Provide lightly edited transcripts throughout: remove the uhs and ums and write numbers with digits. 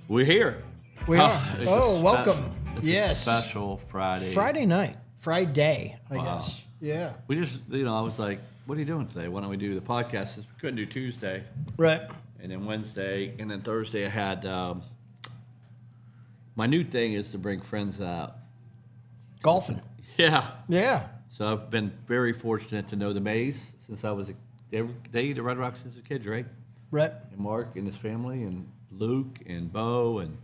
We're here. We are. Oh, welcome. It's Yes. a special Friday. Friday night. Friday, I guess. Yeah. We just, I was like, what are you doing today? Why don't we do the podcast? Since we couldn't do Tuesday. Right. And then Wednesday. And then Thursday I had, my new thing is to bring friends out. Golfing. Yeah. Yeah. So I've been very fortunate to know the Mays since I was they eat at Red Rock since a kid, right? Right. And Mark and his family and Luke and Bo and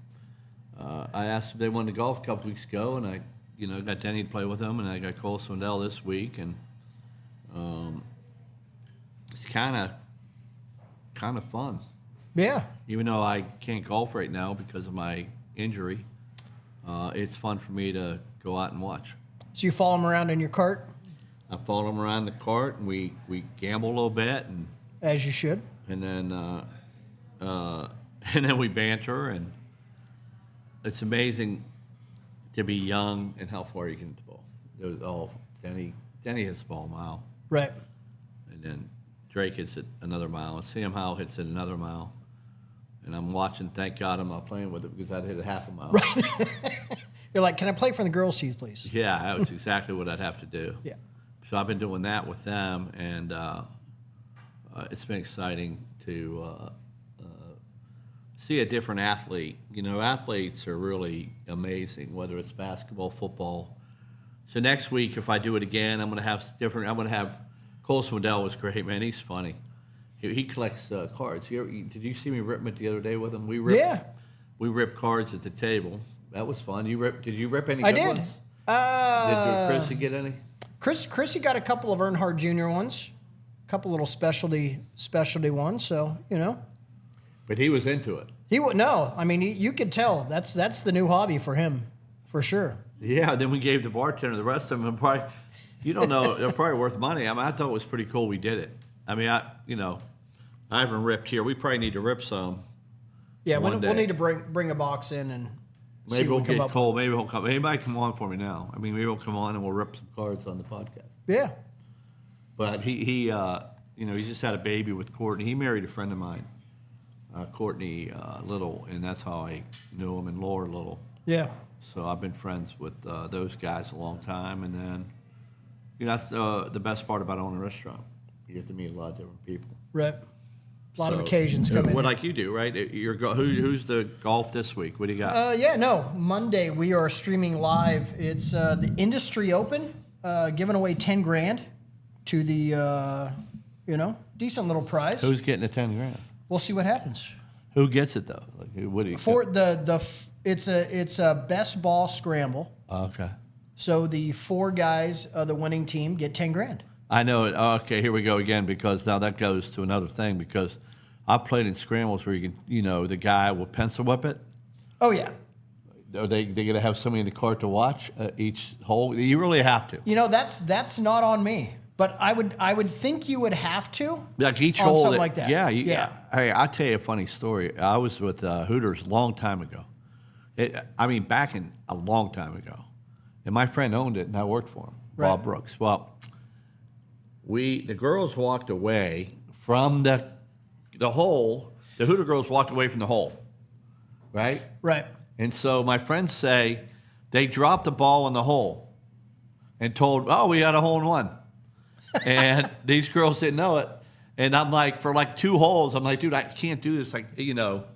I asked if they wanted to golf a couple weeks ago, and I, got Denny to play with them, and I got Cole Swindell this week, and it's kind of fun. Yeah. Even though I can't golf right now because of my injury, it's fun for me to go out and watch. So you follow them around in your cart? I follow them around the cart, and we gamble a little bit, and As you should. and then we banter, and it's amazing to be young and how far you can hit the ball. There's Denny hits the ball a mile, Right. and then Drake hits it another mile, and Sam Howell hits it another mile. And I'm watching. Thank God I'm not playing with it because I'd hit it half a mile. Right. You're like, can I play for the girls' tees, please? Yeah, that was exactly what I'd have to do. Yeah. So I've been doing that with them, and it's been exciting to see a different athlete. Athletes are really amazing, whether it's basketball, football. So next week, if I do it again, I'm going to have different. I'm going to have Cole Swindell was great, man. He's funny. He collects cards. Did you see me ripping it the other day with him? We ripped cards at the table. That was fun. Did you rip any? I good did. Ones? Did Chrissy get any? Chrissy got a couple of Earnhardt Jr. ones, a couple little specialty ones. So But he was into it. he would no. I mean, you could tell that's the new hobby for him, for sure. Yeah. Then we gave the bartender the rest of them. And probably, you don't know, they're probably worth money. I thought it was pretty cool. We did it. I mean, I haven't ripped here. We probably need to rip some. Yeah, One we'll day. need to bring a box in and see Maybe we'll what we come get up. Cole. Maybe he'll come. He might come on for me now. I mean, maybe he'll come on and we'll rip some cards on the podcast. Yeah. But he just had a baby with Courtney. He married a friend of mine, Courtney Little, and that's how I knew him, and Laura Little. Yeah. So I've been friends with those guys a long time, and then that's the best part about owning a restaurant. You get to meet a lot of different people. Right. A lot of occasions come in. What like you do, right? Who's the golf this week? What do you got? Monday we are streaming live. It's the Industry Open, giving away $10,000 to the decent little prize. Who's getting the $10,000? We'll see what happens. Who gets it though? Like, what do you? For it's a best ball scramble. Okay. So the four guys of the winning team get $10,000. I know it. Okay, here we go again, because now that goes to another thing, because I've played in scrambles where you can, the guy will pencil whip it. Oh yeah. Are they going to have somebody in the cart to watch each hole? You really have to. That's not on me, but I would think you would have to. Like each on hole. something like that. Yeah. Yeah. Hey, I'll tell you a funny story. I was with Hooters a long time ago. Back in a long time ago. And my friend owned it, and I worked for him, Right. Bob Brooks. Well, the girls walked away from the hole. The Hooter girls walked away from the hole, right? Right. And so my friends say they dropped the ball in the hole and told, we got a hole in one. And these girls didn't know it. And I'm like, for like 2 holes, I'm like, dude, I can't do this. Like,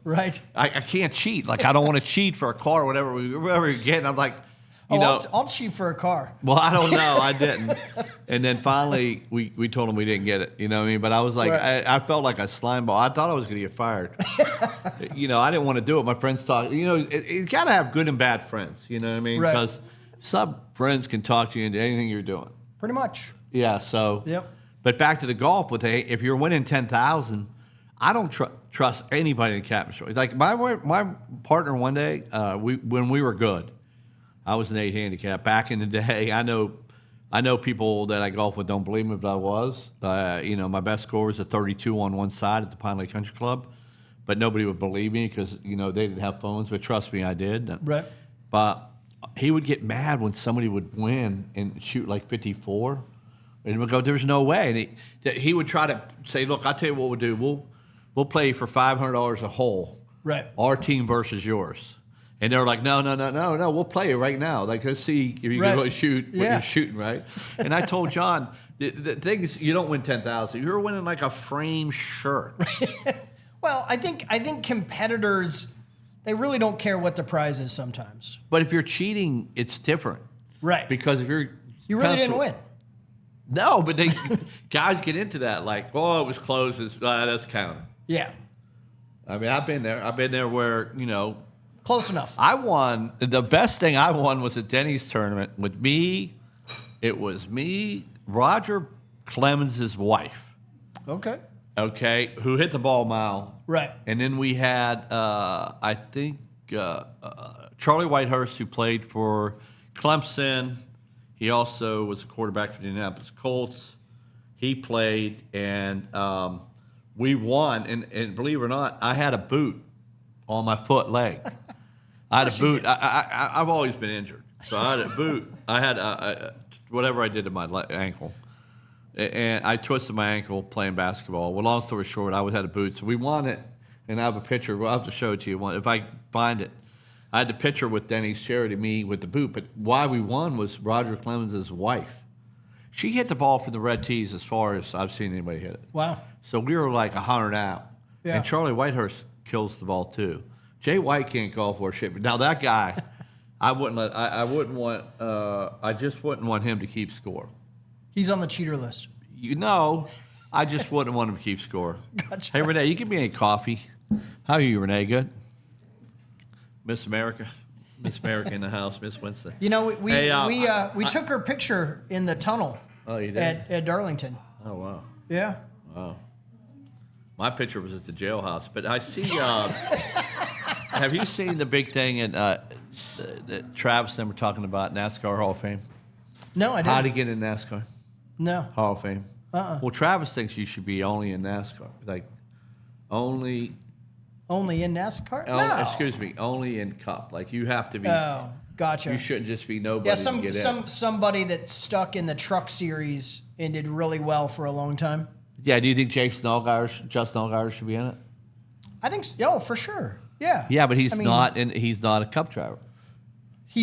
Right. I can't cheat. Like, I don't want to cheat for a car or whatever you're getting. I'm like, I'll cheat for a car. well, I don't know. I didn't. And then finally, we told them we didn't get it. You know what I mean? But I was like, Right. I felt like a slime ball. I thought I was going to get fired. I didn't want to do it. My friends talk. You got to have good and bad friends. You know what I mean? Right. Because some friends can talk to you into anything you're doing. Pretty much. Yeah. So. Yep. But back to the golf if you're winning 10,000, I don't trust anybody in Captain Shore. Like my partner one day, when we were good. I was an 8 handicap back in the day. I know people that I golf with don't believe me, but I was. My best score was a 32 on one side at the Pine Lake Country Club, but nobody would believe me because they didn't have phones. But trust me, I did. Right. But he would get mad when somebody would win and shoot like 54, and he would go, "There's no way." And he would try to say, "Look, I'll tell you what we'll do. We'll play for $500 a hole." Right. Our team versus yours. And they're like, no, we'll play it right now. Like, let's see if you Right. can really shoot what Yeah. you're shooting, right? And I told John, the thing is, you don't win 10,000. You're winning like a frame shirt. Well, I think competitors, they really don't care what the prize is sometimes. But if you're cheating, it's different. Right. Because if you're... You really didn't win. No, but guys get into that like, oh, it was close. That's counting. Yeah. I mean, I've been there. I've been there where, Close enough. I won. The best thing I won was at Denny's tournament with me. It was me, Roger Clemens' wife. Okay. Okay, who hit the ball a mile. Right. And then we had, I think, Charlie Whitehurst, who played for Clemson. He also was a quarterback for the Indianapolis Colts. He played, and we won. And believe it or not, I had a boot on my leg. I had a boot. I've always been injured. So I had a boot. I had whatever I did to my ankle. And I twisted my ankle playing basketball. Well, long story short, I had a boot. So we won it, and I have a picture. I'll have to show it to you if I find it. I had the picture with Denny's charity, me with the boot. But why we won was Roger Clemens' wife. She hit the ball from the red tees as far as I've seen anybody hit it. Wow. So we were like 100 out. Yeah. And Charlie Whitehurst kills the ball too. Jay White can't golf for shit. But now that guy, I just wouldn't want him to keep score. He's on the cheater list. I just wouldn't want him to keep score. Gotcha. Hey, Renee, you give me any coffee? How are you, Renee? Good? Miss America? Miss America in the house, Miss Winston. We Hey, took her picture in the tunnel. Oh, you did? At Darlington. Oh, wow. Yeah. Wow. My picture was at the jailhouse, but I see. Have you seen the big thing that Travis and them were talking about NASCAR Hall of Fame? No, I didn't. How to get in NASCAR No. Hall of Fame? Well, Travis thinks you should be only in NASCAR, like only. Only in NASCAR? Oh, No. excuse me, only in Cup. Like you have to be. Oh, gotcha. You shouldn't just be nobody Yeah, to get in. somebody that's stuck in the truck series and did really well for a long time. Yeah, do you think Justin Allgaier should be in it? I think so. Oh, for sure. Yeah. Yeah, but he's not a Cup driver. He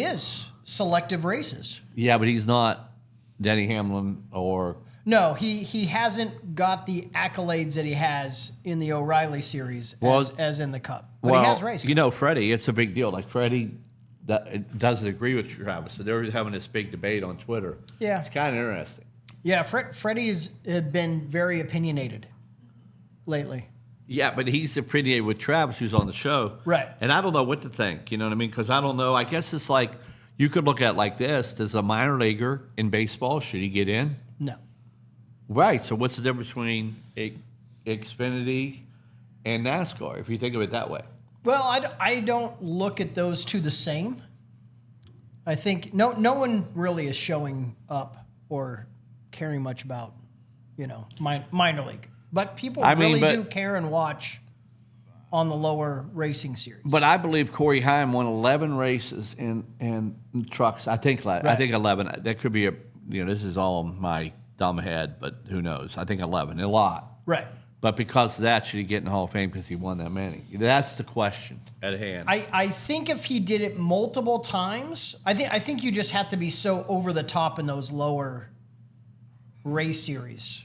is selective races. Yeah, but he's not Denny Hamlin or. No, he hasn't got the accolades that he has in the O'Reilly series as in the Cup. But he has raced. Freddie, it's a big deal. Like Freddie doesn't agree with Travis, so they're having this big debate on Twitter. Yeah. It's kind of interesting. Yeah, Freddie's been very opinionated lately. Yeah, but he's opinionated with Travis, who's on the show. Right. And I don't know what to think, you know what I mean? Because I don't know. I guess it's like, you could look at it like this. Does a minor leaguer in baseball, should he get in? No. Right. So what's the difference between Xfinity and NASCAR, if you think of it that way? Well, I don't look at those two the same. I think no one really is showing up or caring much about, minor league. But people do care and watch on the lower racing series. But I believe Corey Haim won 11 races in trucks. I think 11. That could be this is all my dumb head, but who knows? I think 11, a lot. Right. But because of that, should he get in the Hall of Fame because he won that many? That's the question at hand. I think if he did it multiple times, I think you just have to be so over the top in those lower race series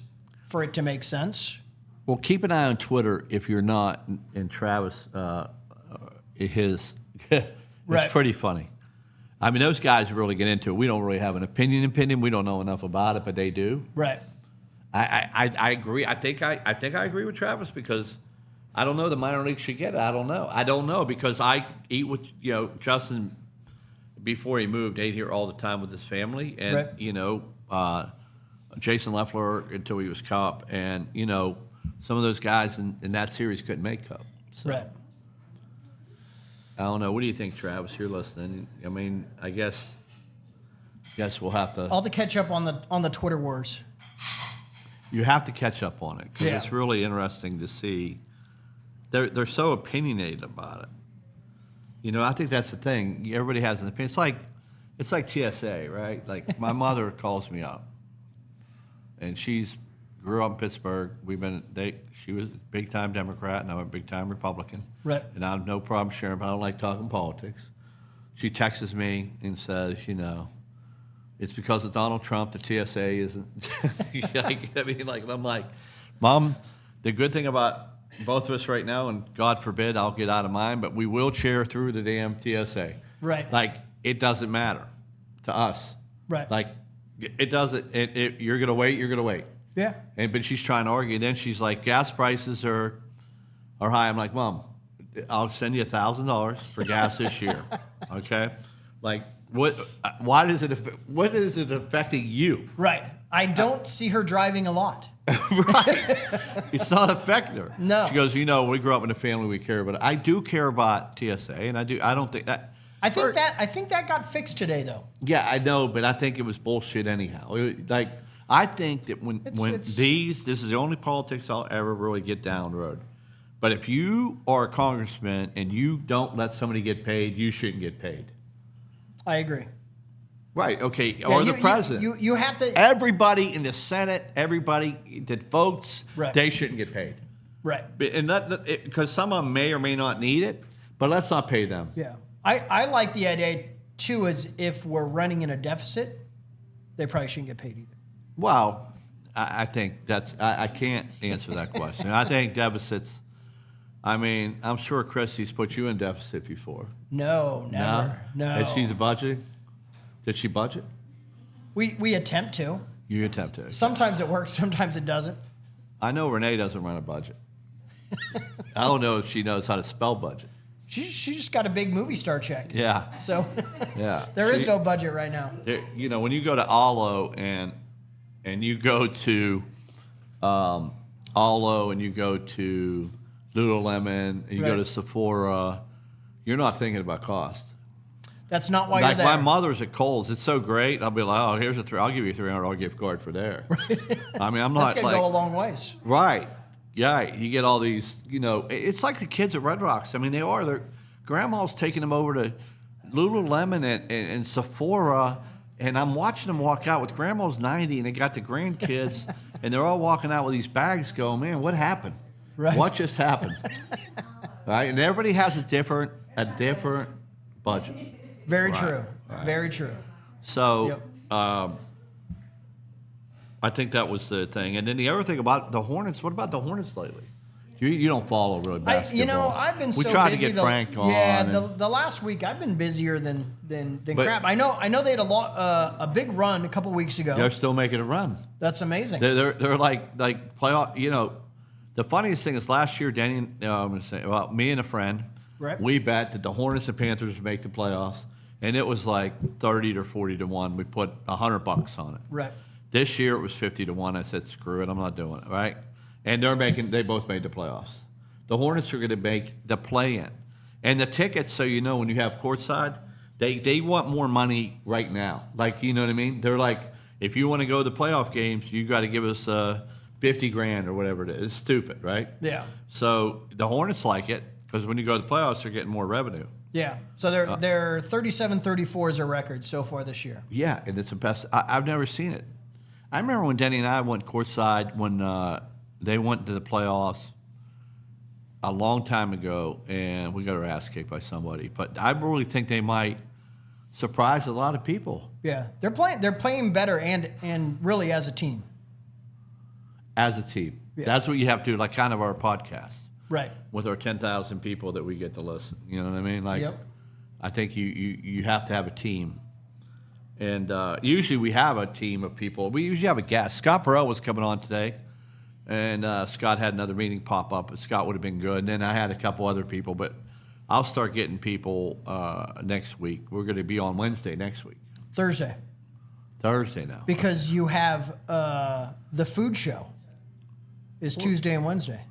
for it to make sense. Well, keep an eye on Twitter if you're not, and Travis, it's Right. pretty funny. I mean, those guys really get into it. We don't really have an opinion. We don't know enough about it, but they do. Right. I agree. I think I agree with Travis because I don't know the minor league should get it. I don't know because I eat with Justin before he moved. Ate here all the time with his family, and Right. Jason Leffler until he was Cup, and some of those guys in that series couldn't make Cup. So. Right. I don't know. What do you think, Travis? You're listening. I mean, I guess we'll have to. All to catch up on the Twitter wars. You have to catch up on it because Yeah. it's really interesting to see. They're so opinionated about it. I think that's the thing. Everybody has an opinion. It's like TSA, right? Like my mother calls me up, and she's grew up in Pittsburgh. She was a big time Democrat, and I'm a big time Republican. Right. And I have no problem sharing, but I don't like talking politics. She texts me and says, it's because of Donald Trump. The TSA isn't. I'm like, Mom, the good thing about both of us right now, and God forbid I'll get out of mine, but we will chair through the damn TSA. Right. Like, it doesn't matter to us. Right. Like, it doesn't. You're gonna wait. You're gonna wait. Yeah. But she's trying to argue. And then she's like, gas prices are high. I'm like, Mom, I'll send you $1,000 for gas this year. Okay. Like, what is it affecting you? Right. I don't see her driving a lot. Right. It's not affecting her. No. She goes, we grew up in a family, we care about it. I do care about TSA, and I don't think that. I think that got fixed today, though. Yeah, I know, but I think it was bullshit anyhow. I think that this is the only politics I'll ever really get down the road. But if you are a congressman and you don't let somebody get paid, you shouldn't get paid. I agree. Right, okay, yeah, or the president. You have to... Everybody in the Senate, everybody that votes, right. They shouldn't get paid. Right. And because some of them may or may not need it, but let's not pay them. Yeah. I like the idea, too, is if we're running in a deficit, they probably shouldn't get paid either. Well, I think I can't answer that question. I think deficits... I'm sure Christie's put you in deficit before. No, never. No. Is she the budget? Did she budget? We attempt to. You attempt to. Sometimes it works, sometimes it doesn't. I know Renee doesn't run a budget. I don't know if she knows how to spell budget. She just got a big movie star check. Yeah. So yeah, there is no budget right now. When you go to Alo and you go to Alo and you go to Lululemon and you go to Sephora, you're not thinking about cost. That's not why you're there. Like my mother's at Kohl's. It's so great. I'll be like, oh, I'll give you a $300 gift card for there. Right. I'm not That's gonna go a long ways. Right. Yeah. You get all these. It's like the kids at Red Rocks. They are. Their grandma's taking them over to Lululemon and Sephora, and I'm watching them walk out with grandma's 90, and they got the grandkids, and they're all walking out with these bags, going, man, what happened? Right. What just happened? Right. And everybody has a different budget. Very true. Right. Very true. So, yep. I think that was the thing. And then the other thing about the Hornets, what about the Hornets lately? You don't follow really basketball. I've been so busy. We tried to get Frank on. Yeah, the last week I've been busier than crap. I know they had a big run a couple weeks ago. They're still making a run. That's amazing. They're like playoff. The funniest thing is last year, Denny, me and a friend, right. We bet that the Hornets and Panthers would make the playoffs. And it was like 30 to 40 to 1. We put $100 on it. Right. This year it was 50 to 1. I said, screw it, I'm not doing it, right? And they both made the playoffs. The Hornets are going to make the play-in. And the tickets, so when you have courtside, they want more money right now. Like, you know what I mean? They're like, if you want to go to the playoff games, you got to give us $50,000 or whatever it is. It's stupid, right? Yeah. So the Hornets like it because when you go to the playoffs, they're getting more revenue. Yeah, so they're 37-34 is a record so far this year. Yeah, and it's the best. I've never seen it. I remember when Denny and I went courtside when they went to the playoffs a long time ago, and we got our ass kicked by somebody. But I really think they might surprise a lot of people. Yeah, they're playing better and really as a team. As a team, yeah. That's what you have to do. Like kind of our podcast. Right. With our 10,000 people that we get to listen. You know what I mean? Like, yep. I think you have to have a team. And usually we have a team of people. We usually have a guest. Scott Burrell was coming on today. And Scott had another meeting pop up. But Scott would have been good. And then I had a couple other people. But I'll start getting people next week. We're going to be on Wednesday next week. Thursday now. Because you have the food show is Tuesday and Wednesday.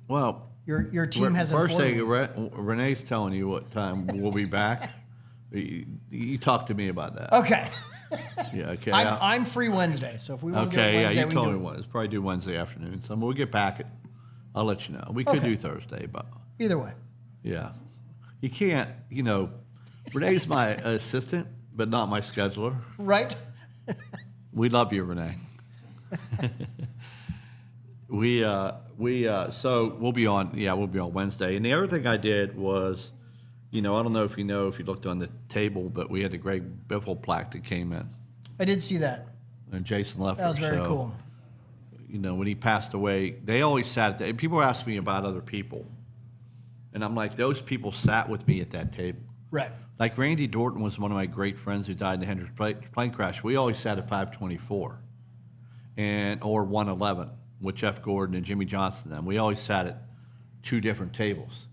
Well, your team has first informed thing. Renee's telling you what time we'll be back. You talk to me about that. Okay. Yeah. Okay. I'm free Wednesday, so if we want to do it Wednesday, you told me Wednesday. Probably do Wednesday afternoon. So we'll get back. I'll let you know. We could do Thursday, but either way. Yeah. You can't. Renee's my assistant, but not my scheduler. Right. We love you, Renee. So we'll be on Wednesday. And the other thing I did was, I don't know if you looked on the table, but we had the Greg Biffle plaque that came in. I did see that. And Jason left. That was very cool. When he passed away, they always sat there. People ask me about other people. And I'm like, those people sat with me at that table. Right. Like Randy Dorton was one of my great friends who died in the Hendricks plane crash. We always sat at 524 or 111 with Jeff Gordon and Jimmy Johnson. And we always sat at two different tables.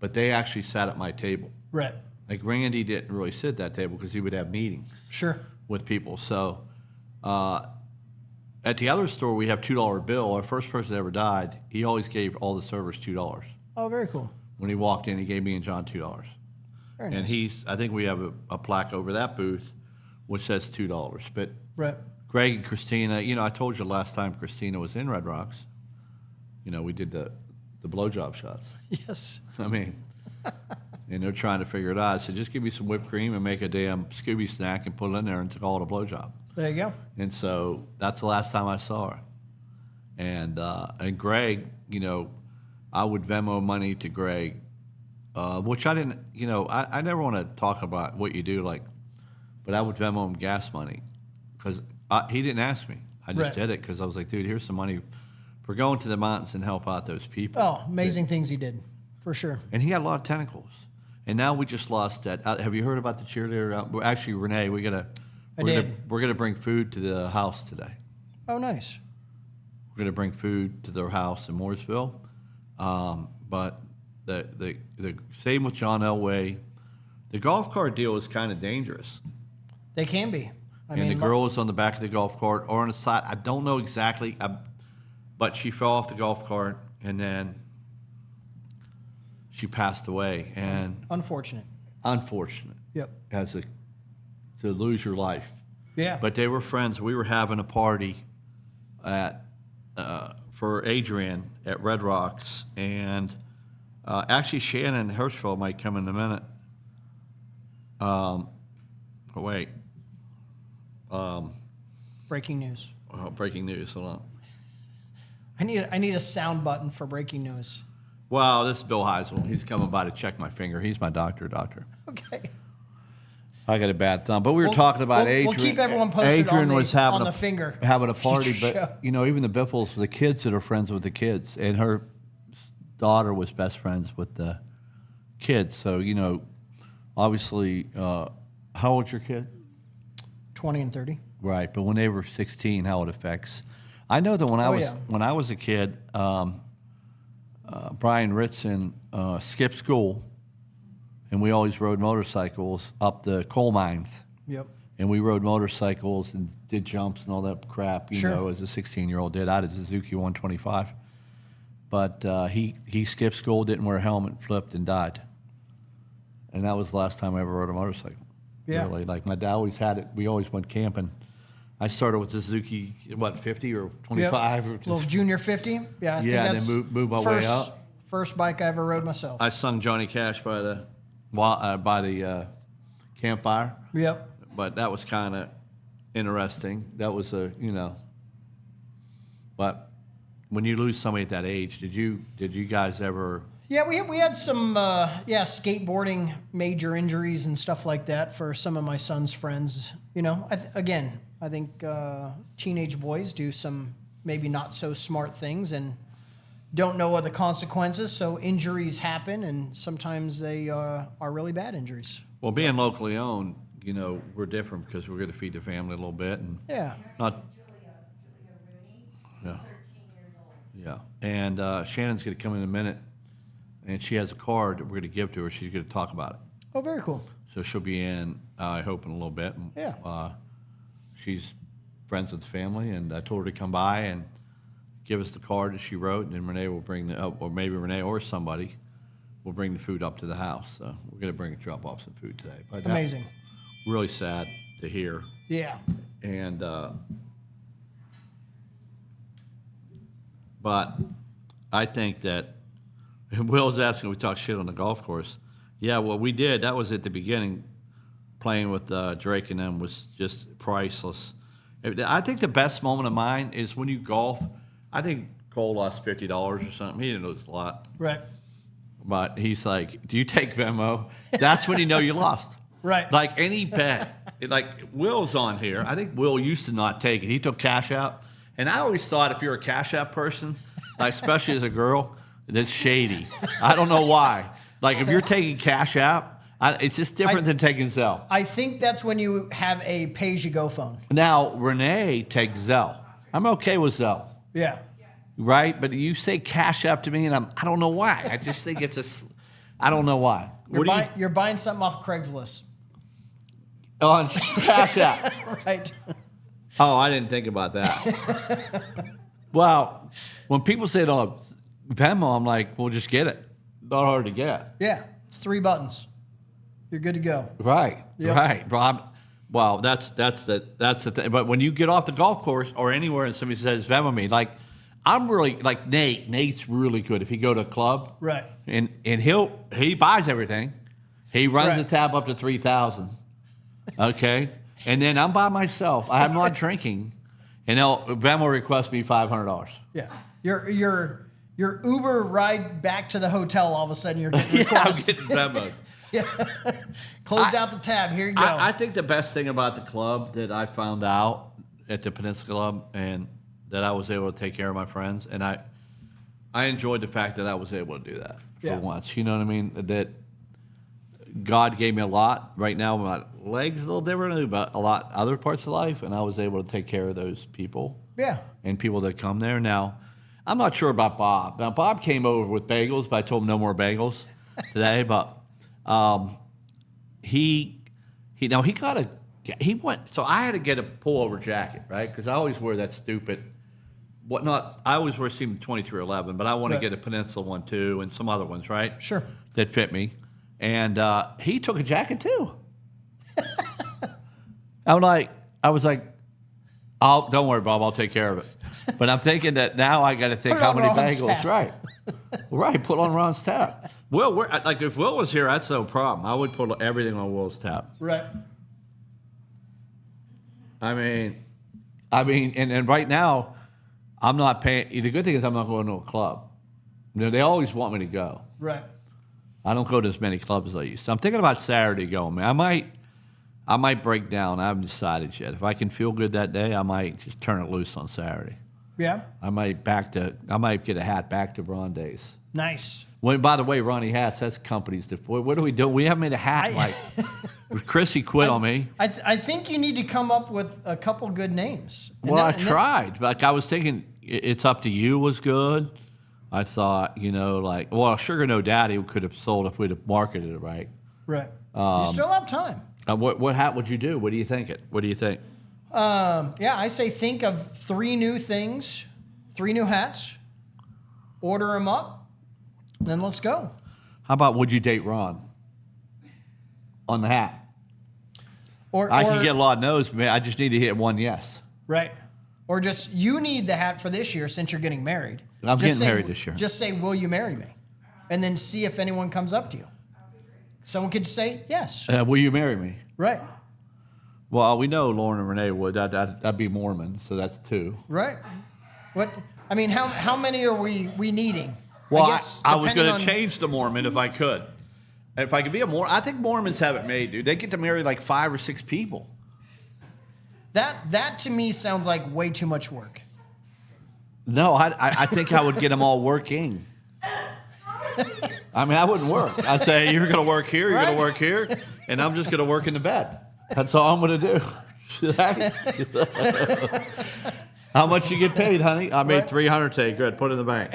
But they actually sat at my table. Right. Like Randy didn't really sit at that table because he would have meetings. Sure. With people. So at the other store, we have $2 bill. Our first person that ever died, he always gave all the servers $2. Oh, very cool. When he walked in, he gave me and John $2. Very nice. And I think we have a plaque over that booth which says $2. But right. Greg and Christina, I told you last time Christina was in Red Rocks, we did the blowjob shots. Yes. I mean, and they're trying to figure it out. So just give me some whipped cream and make a damn Scooby snack and put it in there and call it a blowjob. There you go. And so that's the last time I saw her. And Greg, I would Venmo money to Greg, which I didn't, I never want to talk about what you do, but I would Venmo him gas money because he didn't ask me. I just did it because I was like, dude, here's some money for going to the mountains and help out those people. Oh, amazing things he did, for sure. And he had a lot of tentacles. And now we just lost that. Have you heard about the cheerleader? Actually, Renee, we're gonna bring food to the house today. Oh, nice. We're gonna bring food to their house in Mooresville. But the same with John Elway. The golf cart deal is kind of dangerous. They can be. I And mean, the girl was on the back of the golf cart or on the side. I don't know exactly, but she fell off the golf cart and then she passed away. And unfortunate. Yep. To lose your life. Yeah. But they were friends. We were having a party for Adrian at Red Rocks, and actually Shannon Hirschfeld might come in a minute. Wait. Breaking news. Breaking news. Hold on. I need a sound button for breaking news. Well, this is Bill Heisel. He's coming by to check my finger. He's my doctor. Okay. I got a bad thumb, but we were talking about Adrian. We'll keep everyone posted Adrian was having on the finger. Having a party, show. but even the Biffles, the kids that are friends with the kids, and her daughter was best friends with the kids. So obviously, how old's your kid? 20 and 30. Right, but when they were 16, how it affects. I know that when I was a kid, Brian Ritson skipped school. And we always rode motorcycles up the coal mines. Yep. And we rode motorcycles and did jumps and all that crap, Sure. As a 16-year-old did. I had a Suzuki 125. But he skipped school, didn't wear a helmet, flipped, and died. And that was the last time I ever rode a motorcycle. Yeah. Really. Like my dad always had it. We always went camping. I started with the Suzuki, 50 or 25? Yep. Little junior 50. Yeah, I think and that's then move my way up. First bike I ever rode myself. I sung Johnny Cash by the campfire. Yep. But that was kind of interesting. That was But when you lose somebody at that age, did you guys ever? Yeah, we had some skateboarding major injuries and stuff like that for some of my son's friends. I think teenage boys do some maybe not so smart things and don't know what the consequences, so injuries happen, and sometimes they are really bad injuries. Well, being locally owned, we're different because we're going to feed the family a little bit, and not. Julia Rooney, Yeah. 13 years old. Yeah, and Shannon's going to come in a minute, and she has a card that we're going to give to her. She's going to talk about it. Oh, very cool. So she'll be in, I hope, in a little bit. Yeah. She's friends with the family, and I told her to come by and give us the card that she wrote, and then Renee will bring or maybe Renee or somebody will bring the food up to the house. So we're going to drop off some food today. But amazing. Really sad to hear. Yeah. And but I think that Will's asking if we talk shit on the golf course. Yeah, what we did, that was at the beginning. Playing with Drake and them was just priceless. I think the best moment of mine is when you golf. I think Cole lost $50 or something. He didn't lose a lot. Right. But he's like, do you take Venmo? That's when you know you lost. Right. Like any bet. Like Will's on here. I think Will used to not take it. He took cash out. And I always thought if you're a cash out person, like especially as a girl, that's shady. I don't know why. Like if you're taking cash out, it's just different than taking Zelle. I think that's when you have a pay-as-you-go phone. Now, Renee takes Zelle. I'm okay with Zelle. Yeah. Right? But you say cash out to me, and I don't know why. I just think I don't know why. You're buying something off Craigslist. On cash out. Right. Oh, I didn't think about that. Well, when people say, oh, Venmo, I'm like, well, just get it. Not hard to get. Yeah. It's 3 buttons. You're good to go. Right. Yep. Right. Rob. Well, that's the thing. But when you get off the golf course or anywhere and somebody says Venmo me, like I'm really like Nate. Nate's really good. If he go to a club, Right. and he buys everything. He runs Right. the tab up to 3,000. Okay. And then I'm by myself. I'm not drinking. And Venmo requests me $500. Yeah. Your Uber ride back to the hotel, all of a sudden you're getting Yeah, I'm requests. getting Venmo. Closed out the tab. Here you go. I think the best thing about the club that I found out at the Peninsula Club and that I was able to take care of my friends, and I enjoyed the fact that I was able to do that for once. You know what I mean? That God gave me a lot. Right now, my legs a little different, but a lot other parts of life, and I was able to take care of those people. Yeah. And people that come there. Now, I'm not sure about Bob. Now, Bob came over with bagels, but I told him no more bagels today. But he went. So I had to get a pullover jacket, right? Because I always wear that stupid. I always wear Seam 2311, but I want to get a Peninsula one too, and some other ones, right? Sure. That fit me. And he took a jacket too. I was like, oh, don't worry, Bob, I'll take care of it. But I'm thinking that now I got to think Put it how on many Ron's bagels, tab. right? Right, put on Ron's tab. Will, like if Will was here, that's no problem. I would put everything on Will's tab. Right. I mean, and right now, I'm not paying. The good thing is I'm not going to a club. You know, they always want me to go. Right. I don't go to as many clubs as I used to. I'm thinking about Saturday going, man. I might break down. I haven't decided yet. If I can feel good that day, I might just turn it loose on Saturday. Yeah. I might get a hat back to Ron days. Nice. When, by the way, Ronnie hats, that's companies. What do we do? We haven't made a hat like Chrissy quit on me. I think you need to come up with a couple good names. Well, I tried. Like I was thinking, It's Up to You was good. I thought, Sugar No Daddy could have sold if we'd have marketed it right. Right. You still have time. What hat would you do? What do you think? Yeah, I say think of 3 new things, 3 new hats, order them up, then let's go. How about would you date Ron on the hat? I can get a lot of no's, but I just need to hit one yes. Right. Or just, you need the hat for this year since you're getting married. I'm getting married this year. Just say, will you marry me? And then see if anyone comes up to you. Someone could say yes. Will you marry me? Right. Well, we know Lauren and Renee would. That'd be Mormon, so that's 2. Right. How many are we needing? Well, guess, I was going to depending change to Mormon if I could. If I could be a Mormon, I think Mormons have it made, dude. They get to marry like 5 or 6 people. That to me sounds like way too much work. No, I think I would get them all working. I wouldn't work. I'd say, you're going to work here, you're going to work here, and I'm just going to work in the bed. That's all I'm going to do. How much you get paid, honey? I made $300 today. Good, put it in the bank.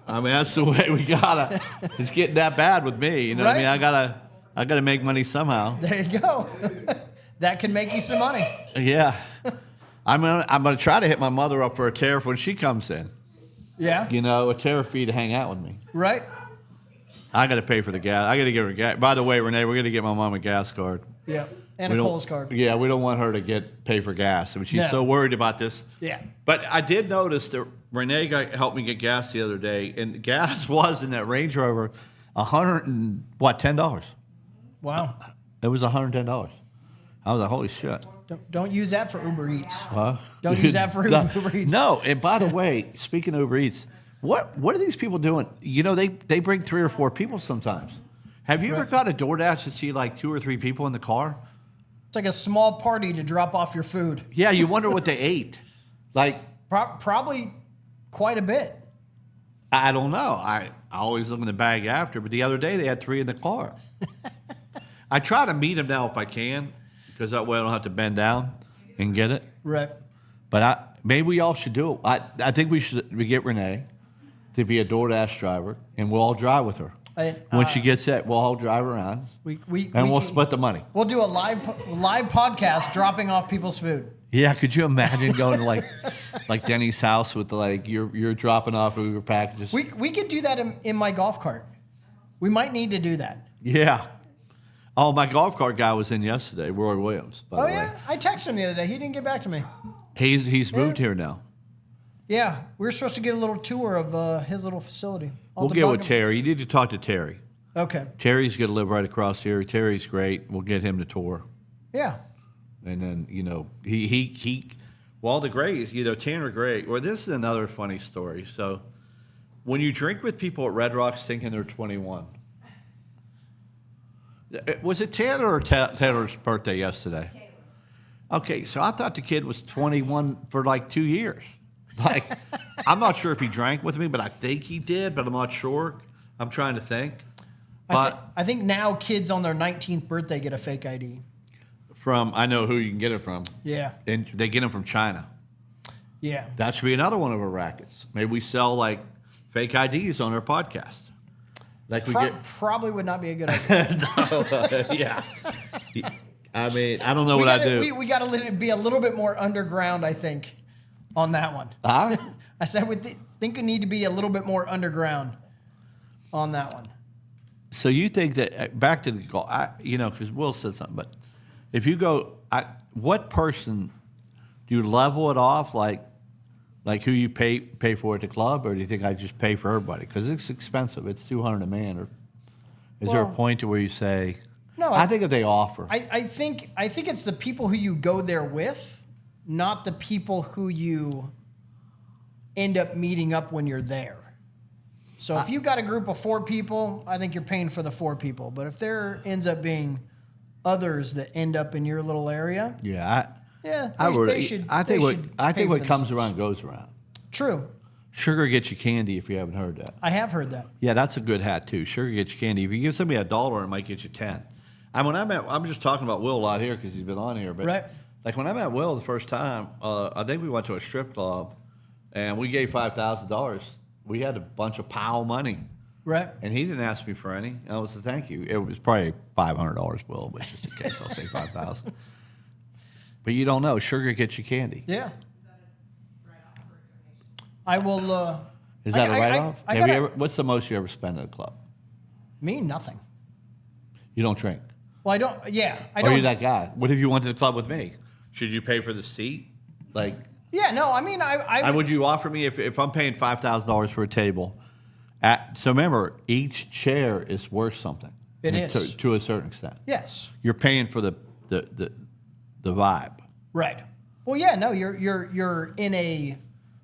That's the way we gotta. It's getting that bad with me. You know what I mean? I gotta make money somehow. There you go. That can make you some money. Yeah. I'm gonna try to hit my mother up for a tariff when she comes in. Yeah. A tariff fee to hang out with me. Right. I got to pay for the gas. I got to give her gas. By the way, Renee, we're going to get my mom a gas card. Yeah. And a Kohl's card. Yeah, we don't want her to pay for gas. She's so worried about this. Yeah. But I did notice that Renee helped me get gas the other day, and gas was in that Range Rover $10. Wow. It was $110. I was like, holy shit. Don't use that for Uber Eats. Huh? Don't use that for Uber Eats. No, and by the way, speaking of Uber Eats, what are these people doing? You know, they bring 3 or 4 people sometimes. Have you ever got a DoorDash to see like 2 or 3 people in the car? It's like a small party to drop off your food. Yeah, you wonder what they ate. Like, Probably quite a bit. I don't know. I always look in the bag after, but the other day they had 3 in the car. I try to meet them now if I can, because that way I don't have to bend down and get it. Right. But maybe we all should do it. I think we get Renee to be a DoorDash driver, and we'll all drive with her. When she gets it, we'll all drive around, we'll split the money. We'll do a live podcast dropping off people's food. Yeah, could you imagine going to like Denny's house with you're dropping off Uber packages? We could do that in my golf cart. We might need to do that. Yeah. Oh, my golf cart guy was in yesterday, Roy Williams. By the way. I texted him the other day. He didn't get back to me. He's moved here now. Yeah, we were supposed to get a little tour of his little facility. We'll get with Terry. You need to talk to Terry. Okay. Terry's going to live right across here. Terry's great. We'll get him to tour. Yeah. And then, the Grays, Tanner Gray. Well, this is another funny story. So when you drink with people at Red Rocks thinking they're 21, was it Tanner or Taylor's birthday yesterday? Taylor. Okay, so I thought the kid was 21 for like 2 years. Like, I'm not sure if he drank with me, but I think he did, but I'm not sure. I'm trying to think. But I think now kids on their 19th birthday get a fake ID. I know who you can get it from. Yeah. And they get them from China. Yeah. That should be another one of our rackets. Maybe we sell like fake IDs on our podcast. Like Probably would not be a good idea. Yeah. I mean, I don't know what I do. We got to be a little bit more underground, I think, on that one. Huh? I said we think we need to be a little bit more underground on that one. So you think that back to the golf, because Will said something, but if you go, what person do you level it off like who you pay for at the club, or do you think I just pay for everybody? Because it's expensive. It's $200 a man. Or is there a point to where you say? No, I think if they offer. I think it's the people who you go there with, not the people who you end up meeting up when you're there. So if you got a group of 4 people, I think you're paying for the 4 people. But if there ends up being others that end up in your little area, they should. I think what comes themselves. around goes around. True. Sugar gets you candy if you haven't heard that. I have heard that. Yeah, that's a good hat too. Sugar gets you candy. If you give somebody $1, it might get you 10. I'm just talking about Will a lot here because he's been on here, but right. Like when I met Will the first time, I think we went to a strip club, and we gave $5,000. We had a bunch of pile money. Right. And he didn't ask me for any. I was a thank you. It was probably $500, Will, but just in case I'll say $5,000. But you don't know. Sugar gets you candy. Yeah. I will. Is that a write-off? What's the most you ever spend at a club? Me, nothing. You don't drink? Well, I don't. Yeah, I don't. Are you that guy? What if you went to the club with me? Should you pay for the seat? Like. Yeah, no, I mean, I would you offer me if I'm paying $5,000 for a table? So remember, each chair is worth something. It is to a certain extent. Yes. You're paying for the vibe. Right. Well, yeah, no, you're in a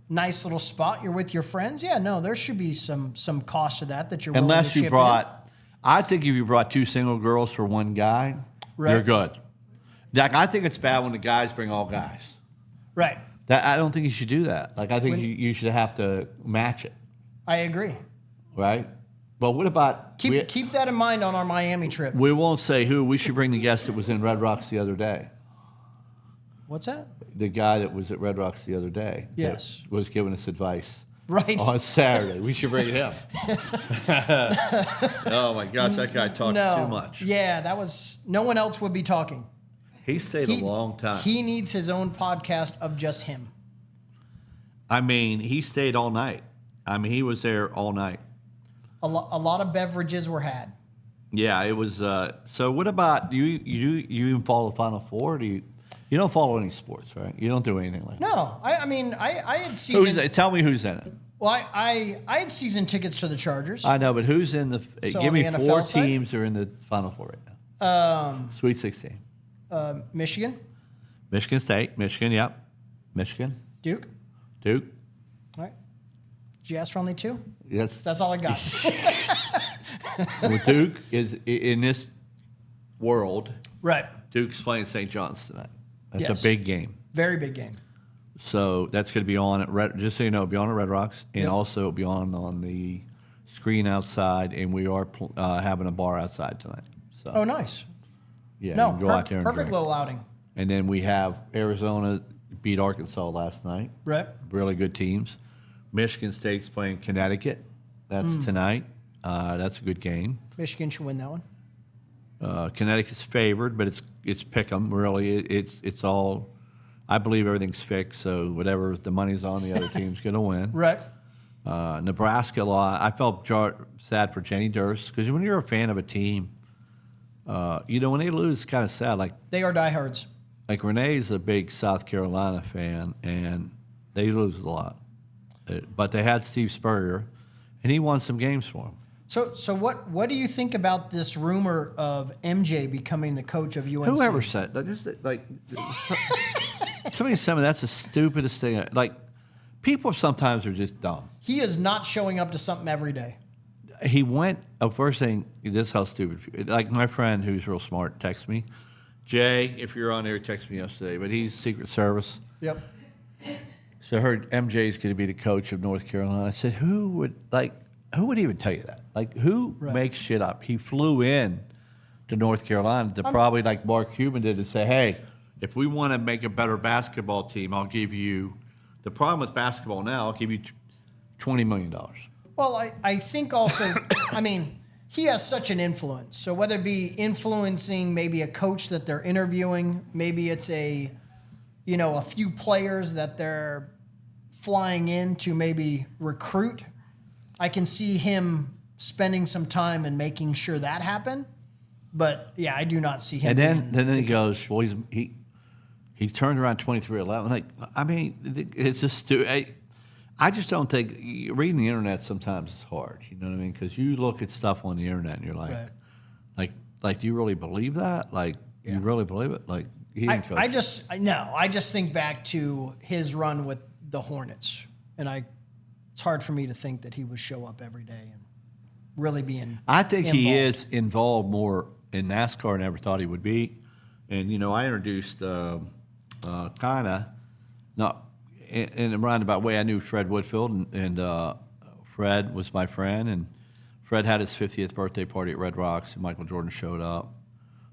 nice little spot. You're with your friends. Yeah, no, there should be some cost to that you're willing to chip in. I think if you brought 2 single girls for one guy, you're good. Like I think it's bad when the guys bring all guys. Right. I don't think you should do that. Like I think you should have to match it. I agree. Right? But what about... Keep that in mind on our Miami trip. We won't say who. We should bring the guest that was in Red Rocks the other day. What's that? The guy that was at Red Rocks the other day. Yes. That was giving us advice. Right. On Saturday. We should bring him. Oh, my gosh. That guy talks too much. Yeah, that was... No one else would be talking. He stayed a long time. He needs his own podcast of just him. I mean, he stayed all night. I mean, he was there all night. A lot of beverages were had. Yeah, it was. So, what about you? You even follow Final Four? Do you don't follow any sports, right? You don't do anything like that. No, I mean, I had season. Tell me who's in it. Well, I had season tickets to the Chargers. I know, but who's in the? So give me the 4 NFL teams that are in the Final Four right now. Sweet 16. Michigan. Michigan State, Michigan, yep. Michigan, Duke. Duke. All right. Did you ask for only 2? Yes. That's all I got. Well, Duke is in this world. Right. Duke's playing St. John's tonight. That's Yes. a big game. Very big game. So that's going to be on at Red. Just so you know, it'll be on at Red Rocks, and Yep. also it'll be on the screen outside. And we are having a bar outside tonight. So Oh, nice. yeah, No, you can go out there and perfect drink. little outing. And then we have Arizona beat Arkansas last night. Right. Really good teams. Michigan State's playing Connecticut. That's tonight. That's a good game. Michigan should win that one. Connecticut's favored, but it's pick 'em. Really, it's all. I believe everything's fixed. So whatever the money's on, the other team's going to win. Right. Nebraska lost. I felt sad for Jenny Durst because when you're a fan of a team, when they lose, it's kind of sad. They are diehards. Like Renee's a big South Carolina fan, and they lose a lot. But they had Steve Spurrier, and he won some games for them. So what do you think about this rumor of MJ becoming the coach of UNC? Whoever said somebody said that's the stupidest thing. Like, people sometimes are just dumb. He is not showing up to something every day. He went, first thing, this is how stupid, like my friend who's real smart texted me, Jay, if you're on there, text me yesterday, but he's Secret Service. Yep. So I heard MJ's going to be the coach of North Carolina. I said, who would even tell you that? Like, who makes shit up? He flew in to North Carolina to probably, like Mark Cuban did, and say, hey, if we want to make a better basketball team, I'll give you, the problem with basketball now, I'll give you $20 million. Well, I think also, I mean, he has such an influence. So whether it be influencing maybe a coach that they're interviewing, maybe it's a few players that they're flying in to maybe recruit. I can see him spending some time and making sure that happened. But yeah, I do not see him. And then he goes, well, he turned around 23-11. Like, I mean, it's just I just don't think reading the internet sometimes is hard. You know what I mean? Because you look at stuff on the internet and you're like, like, do you really believe that? Like, you really believe it? Like, he didn't coach. I just think back to his run with the Hornets, and it's hard for me to think that he would show up every day and really be I think involved. he is involved more in NASCAR than I ever thought he would be. And, I introduced in a roundabout way, I knew Fred Woodfield, and Fred was my friend, and Fred had his 50th birthday party at Red Rocks, and Michael Jordan showed up.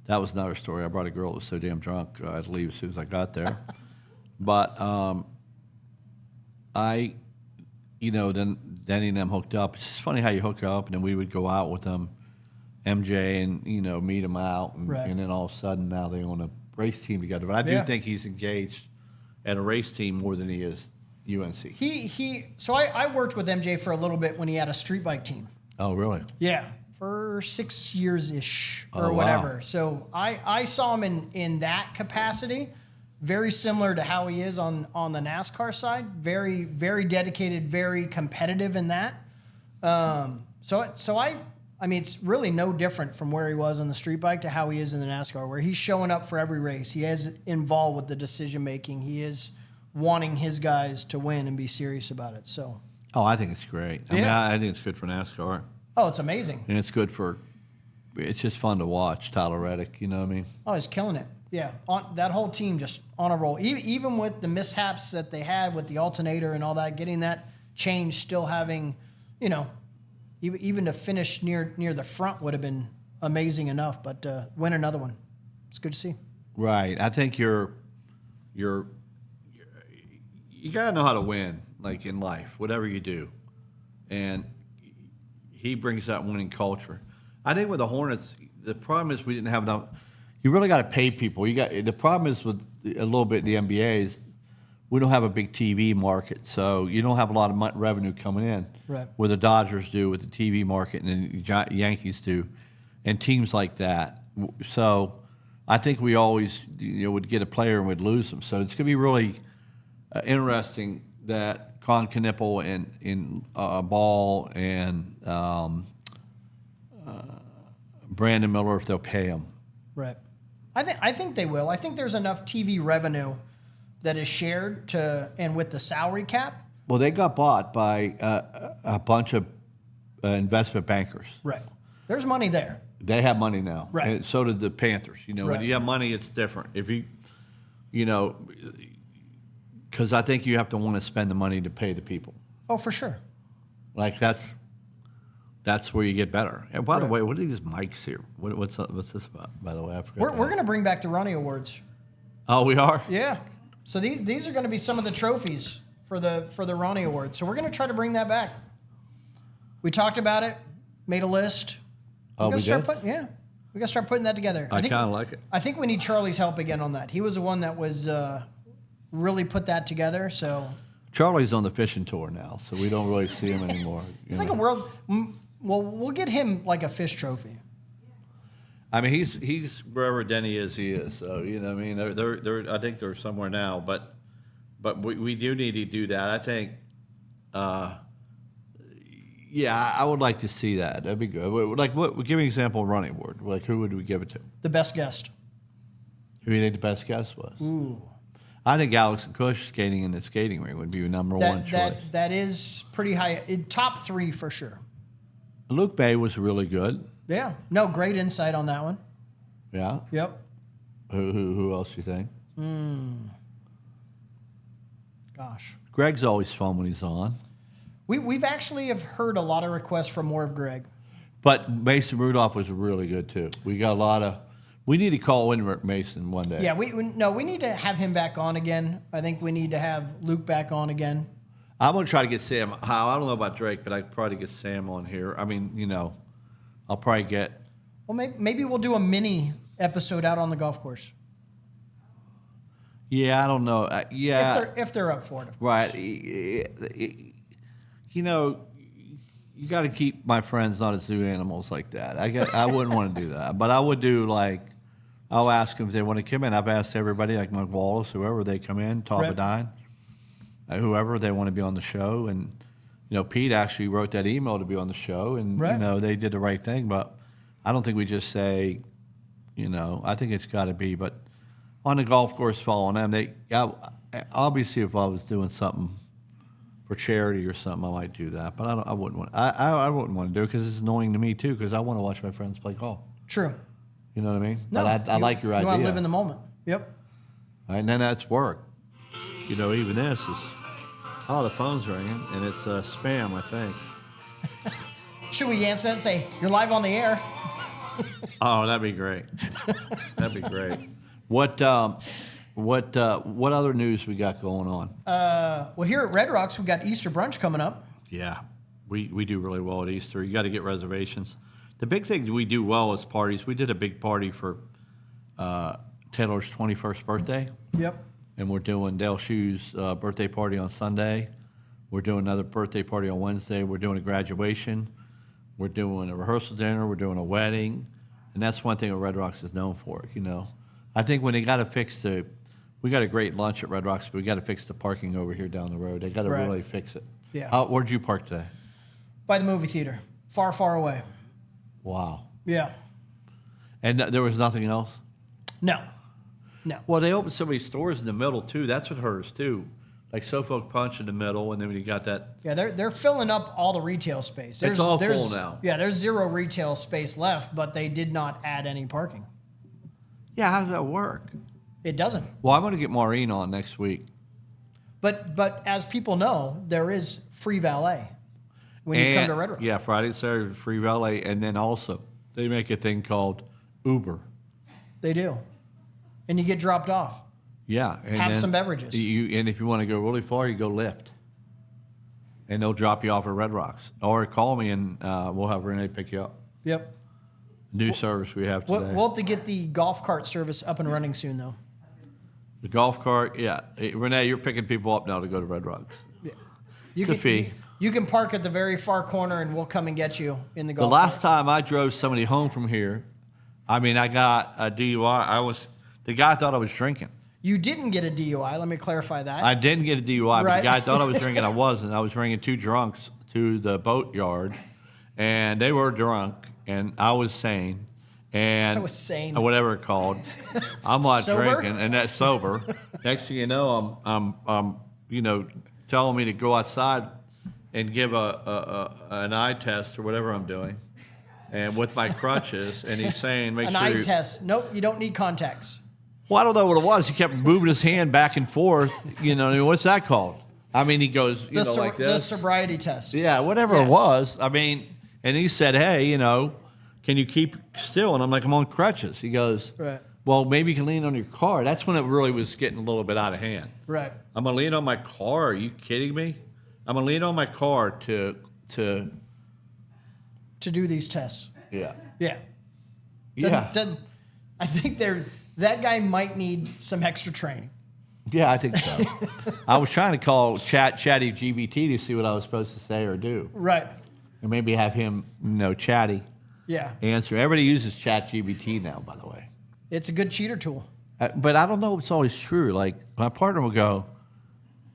That was another story. I brought a girl that was so damn drunk, I had to leave as soon as I got there. But then Denny and them hooked up. It's just funny how you hook up, and then we would go out with them, MJ, and, meet them out, and then all of a sudden now they own a race team together. But I do think he's engaged at a race team more than he is UNC. So I worked with MJ for a little bit when he had a street bike team. Oh, really? Yeah, for 6 years-ish or Oh, whatever. wow. So I saw him in that capacity, very similar to how he is on the NASCAR side. Very, very dedicated, very competitive in that. I mean, it's really no different from where he was on the street bike to how he is in the NASCAR, where he's showing up for every race. He is involved with the decision making. He is wanting his guys to win and be serious about it. So. Oh, I think it's great. I mean, I think it's good for NASCAR. Oh, it's amazing. And it's good it's just fun to watch, Tyler Reddick, you know what I mean? Oh, he's killing it. Yeah, that whole team just on a roll. Even with the mishaps that they had with the alternator and all that, getting that change, still having, even to finish near the front would have been amazing enough. But win another one, it's good to see. Right. I think you gotta know how to win, like in life, whatever you do, and he brings that winning culture. I think with the Hornets, the problem is we didn't have enough. You really got to pay people. The problem is with a little bit the NBA is we don't have a big TV market, so you don't have a lot of revenue coming in. Right. Where the Dodgers do with the TV market, and the Yankees do, and teams like that. So I think we always would get a player and would lose them. So it's going to be really interesting that Con Knipple and Ball and Brandon Miller, if they'll pay him. Right. I think they will. I think there's enough TV revenue that is shared and with the salary cap. Well, they got bought by a bunch of investment bankers. Right. There's money there. They have money now. Right. And so did the Panthers. You know, Right. when you have money, it's different. If you know, because I think you have to want to spend the money to pay the people. Oh, for sure. Like that's where you get better. And by the Right. way, what are these mics here? What's this about? By the way, I forgot. We're going to bring back the Ronnie Awards. Oh, we are. Yeah. So these are going to be some of the trophies for the Ronnie Awards. So we're going to try to bring that back. We talked about it, made a list. Oh, we did? We got to start putting that together. I kind of like it. I think we need Charlie's help again on that. He was the one that was really put that together. So Charlie's on the fishing tour now, so we don't really see him anymore. it's like a world. Well, we'll get him like a fish trophy. I mean, he's wherever Denny is, he is. So you know, I mean, they're I think they're somewhere now, but we do need to do that. I think, yeah, I would like to see that. That'd be good. Like, give me an example of Ronnie Award. Like, who would we give it to? The best guest. Who do you think the best guest was? Ooh. I think Alex and Cush skating in the skating ring would be your number one choice. That is pretty high. Top 3 for sure. Luke Bay was really good. Yeah. No, great insight on that one. Yeah. Yep. Who else do you think? Gosh. Greg's always fun when he's on. We've actually have heard a lot of requests for more of Greg. But Mason Rudolph was really good too. We got a lot of. We need to call in Mason one day. Yeah, we need to have him back on again. I think we need to have Luke back on again. I'm gonna try to get Sam. I don't know about Drake, but I could probably get Sam on here. I mean, you know, I'll probably get. Well, maybe we'll do a mini episode out on the golf course. Yeah, I don't know. Yeah, If they're up for it. Of course. right. You know, you got to keep my friends not as zoo animals like that. I wouldn't want to do that, but I would do like. I'll ask them if they want to come in. I've asked everybody, like Mike Wallace, whoever they come in, Top Right. of Dine, whoever they want to be on the show. And, you know, Pete actually wrote that email to be on the show, and, Right. you know, they did the right thing. But I don't think we just say, you know, I think it's got to be. But on the golf course following them, obviously if I was doing something for charity or something, I might do that. But I wouldn't want I wouldn't want to do it because it's annoying to me, too, because I want to watch my friends play golf. True. You know what I mean? No, But I like your idea. You want to live in the moment. Yep. And then that's work. You know, even this is, oh, the phone's ringing, and it's spam, I think. Should we answer that and say, you're live on the air? Oh, that'd be great. That'd be great. What other news we got going on? Well, here at Red Rocks, we got Easter brunch coming up. Yeah, we do really well at Easter. You got to get reservations. The big thing we do well is parties. We did a big party for Taylor's 21st birthday. Yep. And we're doing Dale Shoe's birthday party on Sunday. We're doing another birthday party on Wednesday. We're doing a graduation. We're doing a rehearsal dinner. We're doing a wedding. And that's one thing that Red Rocks is known for, you know. I think when they got to fix we got a great lunch at Red Rocks, but we got to fix the parking over here down the road. They got to Right. really fix it. Yeah. Where'd you park today? By the movie theater. Far, far away. Wow. Yeah. And there was nothing else? No. Well, they opened so many stores in the middle, too. That's what hurts, too. Like Suffolk Punch in the middle, and then when you got that. Yeah, they're filling up all the retail space. It's all full now. Yeah, there's 0 retail space left, but they did not add any parking. Yeah, how does that work? It doesn't. Well, I'm going to get Maureen on next week. But as people know, there is free valet when you come to Red Rock. Yeah, Friday and Saturday, free valet. And then also, they make a thing called Uber. They do. And you get dropped off. Yeah. And Have then some beverages. And if you want to go really far, you go Lyft. And they'll drop you off at Red Rocks. Or call me and we'll have Renee pick you up. Yep. New service we have today. We'll have to get the golf cart service up and running soon, though. The golf cart, yeah. Hey, Renee, you're picking people up now to go to Red Rocks. Yeah. It's a fee. You can park at the very far corner, and we'll come and get you in the The golf last cart. time I drove somebody home from here, I mean, I got a DUI. The guy thought I was drinking. You didn't get a DUI. Let me clarify that. I didn't get a DUI, but Right. the guy thought I was drinking. I wasn't. I was bringing 2 drunks to the boat yard, and they were drunk, and I was sane. and I was sane. or whatever it's called. I'm not Sober? drinking, and that's sober. Next thing you know, I'm telling me to go outside and give an eye test or whatever I'm doing, and with my crutches, and he's saying, make An sure eye you. test. Nope, you don't need contacts. Well, I don't know what it was. He kept moving his hand back and forth. What's that called? I mean, he goes, like The this. sobriety test. Yeah, whatever it Yes. was. I mean, and he said, hey, can you keep still? And I'm like, I'm on crutches. He goes, Right. well, maybe you can lean on your car. That's when it really was getting a little bit out of hand. Right. I'm going to lean on my car. Are you kidding me? I'm going to lean on my car to To do these tests. yeah. Yeah. Yeah. I think that guy might need some extra training. Yeah, I think so. I was trying to call Chatty GBT to see what I was supposed to say or do. Right. And maybe have him, Chatty Yeah. answer. Everybody uses GBT now, by the way. It's a good cheater tool. But I don't know if it's always true. Like, my partner will go,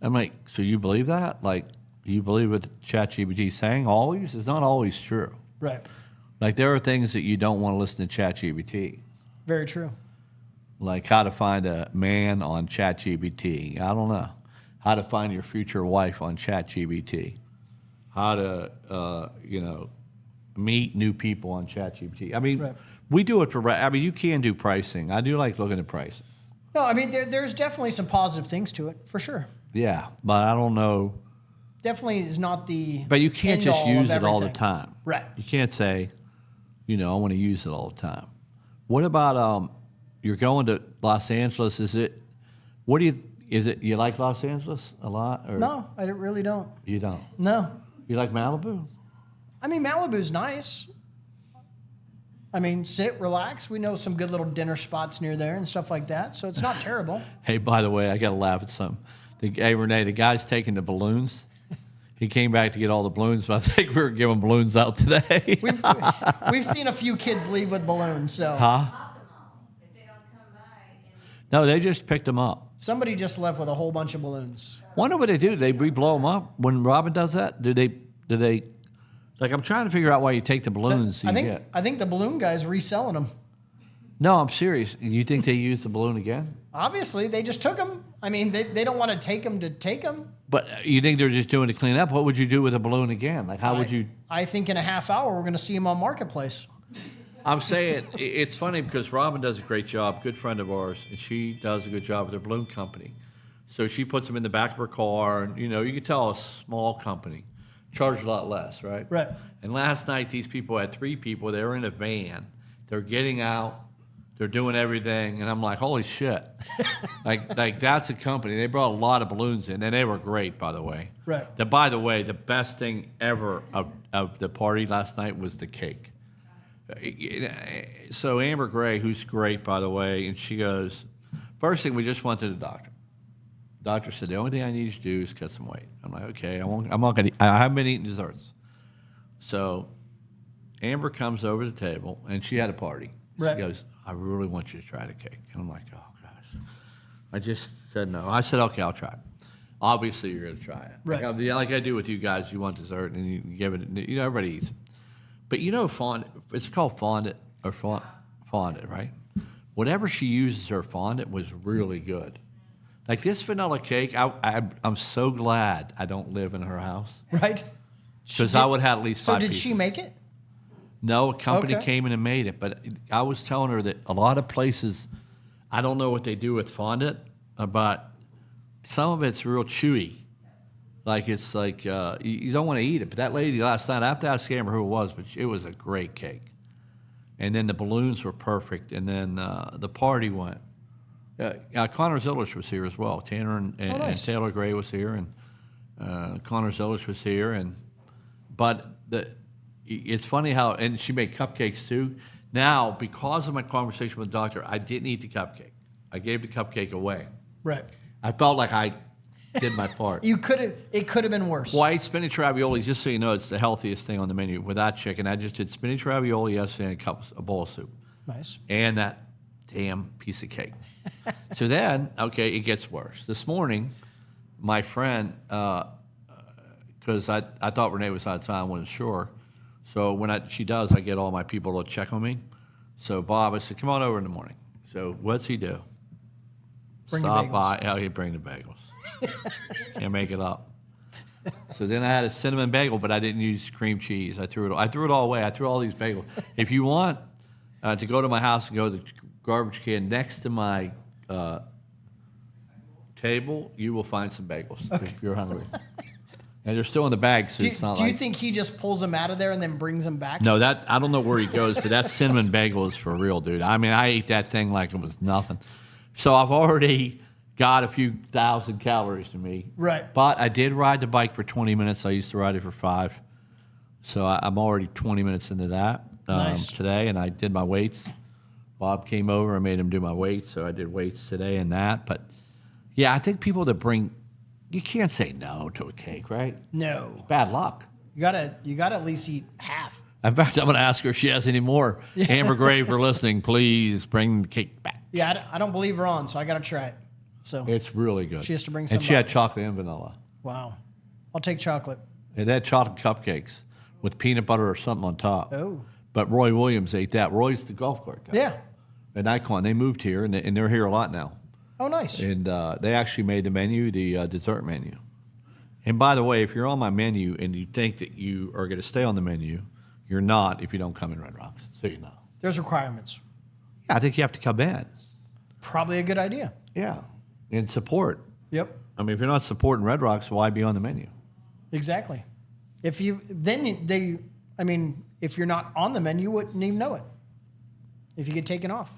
I'm like, so you believe that? Like, you believe what ChatGPT is saying always? It's not always true. Right. Like, there are things that you don't want to listen to ChatGPT. Very true. Like how to find a man on ChatGPT. I don't know. How to find your future wife on ChatGPT. How to, meet new people on ChatGPT. I mean, Right. we do it for, you can do pricing. I do like looking at pricing. No, I mean, there's definitely some positive things to it, for sure. Yeah, but I don't know. Definitely is not the But you can't just end-all of use it all the everything. time. Right. You can't say, I want to use it all the time. What about you're going to Los Angeles? Is it you like Los Angeles a lot or No, I really don't. you don't? No. You like Malibu? I mean, Malibu's nice. I mean, sit, relax. We know some good little dinner spots near there and stuff like that, so it's not terrible. Hey, by the way, I got to laugh at something. Hey, Renee, the guy's taking the balloons. He came back to get all the balloons, but I think we were giving balloons out today. We've seen a few kids leave with balloons, so Huh? Pop them all. If they don't come by and No, they just picked them up. somebody just left with a whole bunch of balloons. Wonder what they do. Do they blow them up when Robin does that? Do they? Like, I'm trying to figure out why you take the balloons. I think the balloon guy's reselling them. No, I'm serious. You think they use the balloon again? Obviously, they just took them. I mean, they don't want to take them. But you think they're just doing to clean up? What would you do with a balloon again? Like, how would you? I think in a half hour we're going to see them on Marketplace. I'm saying it's funny because Robin does a great job, good friend of ours, and she does a good job with her balloon company. So she puts them in the back of her car, and you can tell a small company charge a lot less, right? Right. And last night these people had 3 people. They were in a van. They're getting out. They're doing everything, and I'm like, holy shit! like that's a company. They brought a lot of balloons in, and they were great, by the way. Right. By the way, the best thing ever of the party last night was the cake. So Amber Gray, who's great, by the way, and she goes, first thing, we just went to the doctor. The doctor said, the only thing I need you to do is cut some weight. I'm like, okay, I haven't been eating desserts. So Amber comes over to the table, and she had a party. Right. She goes, I really want you to try the cake. And I'm like, oh, gosh. I just said no. I said, okay, I'll try it. Obviously, you're going to try it. Right. Like I do with you guys. You want dessert, and you give it, everybody eats it. But fondant, it's called fondant, or fondant, right? Whatever she uses her fondant was really good. Like this vanilla cake, I'm so glad I don't live in her house. Right? Because I would have at least 5 So did pieces. she make it? No, a company Okay. came in and made it. But I was telling her that a lot of places, I don't know what they do with fondant, but some of it's real chewy. Like it's like you don't want to eat it. But that lady last night, I have to ask Amber who it was, but it was a great cake. And then the balloons were perfect. And then the party went. Connor Zillish was here as well. Tanner and nice. Taylor Gray was here, and Connor Zillish was here. But it's funny how, and she made cupcakes too. Now, because of my conversation with the doctor, I didn't eat the cupcake. I gave the cupcake away. Right. I felt like I did my part. It could have been worse. Well, I ate spinach ravioli, just so you know, it's the healthiest thing on the menu without chicken. I just did spinach ravioli yesterday and a bowl of soup. Nice. And that damn piece of cake. So then, okay, it gets worse. This morning, my friend, because I thought Renee was out of town, wasn't sure. So when she does, I get all my people to check on me. So Bob, I said, come on over in the morning. So what's he do? Bring the Stop bagels. by. Oh, he'd bring the bagels. Can't make it up. So then I had a cinnamon bagel, but I didn't use cream cheese. I threw it all away. I threw all these bagels. If you want to go to my house and go to the garbage can next to my table, you will find some bagels if you're hungry. And they're still in the bag, so it's not Do like... you think he just pulls them out of there and then brings them back? No, I don't know where he goes, but that cinnamon bagel is for real, dude. I mean, I ate that thing like it was nothing. So I've already got a few thousand calories to me. Right. But I did ride the bike for 20 minutes. I used to ride it for 5. So I'm already 20 minutes into that Nice. today, and I did my weights. Bob came over and made him do my weights, so I did weights today and that. But, yeah, I think people that bring... You can't say no to a cake, right? No. Bad luck. You gotta at least eat half. In fact, I'm going to ask her if she has any more. Amber Gray, if you're listening, please bring the cake back. Yeah, I don't believe her on, so I gotta try it. So It's really good. She has to bring some And she had back. chocolate and vanilla. wow, I'll take chocolate. And they had chocolate cupcakes with peanut butter or something on top. Oh. But Roy Williams ate that. Roy's the golf cart guy. Yeah. An icon. They moved here, and they're here a lot now. Oh, nice. And they actually made the menu the dessert menu. And by the way, if you're on my menu and you think that you are going to stay on the menu, you're not if you don't come in Red Rocks. So you know. There's requirements. Yeah, I think you have to come in. Probably a good idea. Yeah. And support. Yep. I mean, if you're not supporting Red Rocks, why be on the menu? Exactly. If you're not on the menu, you wouldn't even know it. If you get taken off.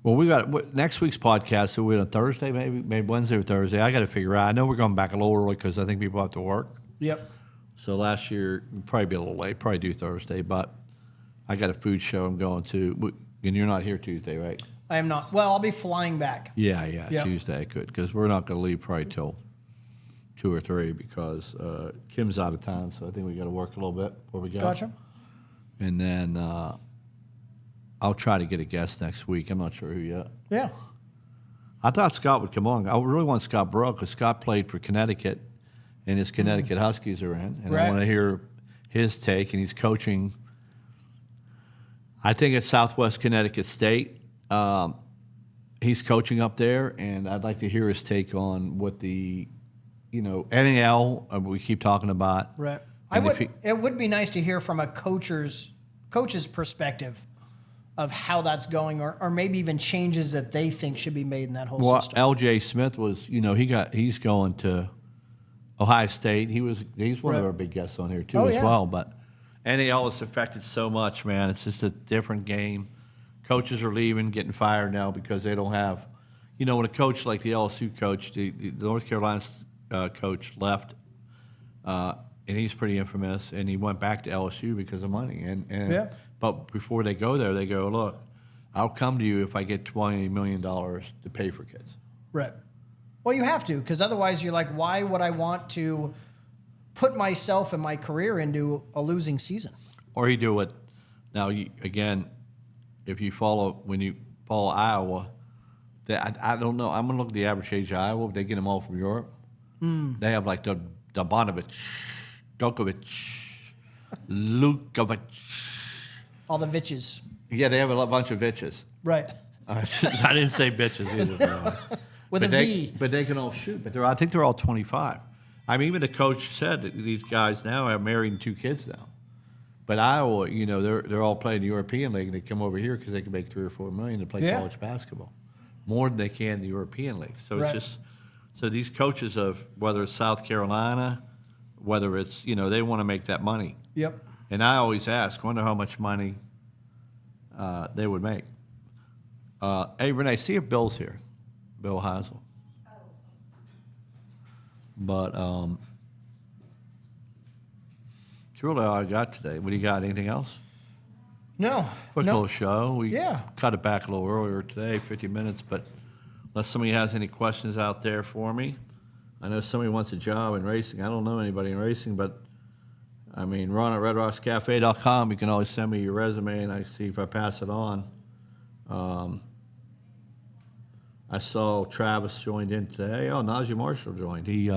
Well, we got next week's podcast. So we're on Thursday, maybe Wednesday or Thursday. I got to figure out. I know we're going back a little early because I think people have to work. Yep. So last year, we'd probably be a little late. Probably do Thursday, but I got a food show I'm going to. And you're not here Tuesday, right? I am not. Well, I'll be flying back. Yeah, Yep. Tuesday, good, because we're not going to leave probably till 2 or 3 because Kim's out of town, so I think we got to work a little bit before we go. Gotcha. And then I'll try to get a guest next week. I'm not sure who yet. Yeah. I thought Scott would come on. I really want Scott Burrow because Scott played for Connecticut, and his Connecticut Huskies are in, and Right. I want to hear his take. And he's coaching. I think it's Southwest Connecticut State. He's coaching up there, and I'd like to hear his take on what the, NAL we keep talking about. Right. And if It would be nice to hear from a coach's perspective of how that's going, or maybe even changes that they think should be made in that whole Well, system. L.J. Smith was, he's going to Ohio State. He's one of Right. our big guests on here too Oh, as yeah. well. But NAL is affected so much, man. It's just a different game. Coaches are leaving, getting fired now because they don't have, when a coach like the LSU coach, the North Carolina coach left, and he's pretty infamous, and he went back to LSU because of money. And Yeah. But before they go there, they go, look, I'll come to you if I get $20 million to pay for kids. Right. Well, you have to, because otherwise you're like, why would I want to put myself and my career into a losing season? Or you do it. Now, again, when you follow Iowa, I don't know. I'm going to look at the average age of Iowa. They get them all from Europe. They have like Dobanovich, Djokovic, Lukovic. All the bitches. Yeah, they have a bunch of bitches. Right. I didn't say bitches either. by the way. With But a V. But they can all shoot. But I think they're all 25. I mean, even the coach said that these guys now are married and 2 kids now. But Iowa, they're all playing the European League. They come over here because they can make $3 or $4 million to play Yeah. college basketball, more than they can in the European League. So Right. it's just these coaches of whether it's South Carolina, whether it's they want to make that money. Yep. And I always ask, wonder how much money they would make. Hey, Renee, see if Bill's here. Bill Hazel. But it's really all I got today. What do you got? Anything else? No. Quick no. little show. We Yeah. cut it back a little earlier today, 50 minutes. But unless somebody has any questions out there for me, I know somebody wants a job in racing. I don't know anybody in racing, but I mean, Ron at RedRocksCafe.com. You can always send me your resume, and I can see if I pass it on. I saw Travis joined in today. Oh, Najee Marshall joined. He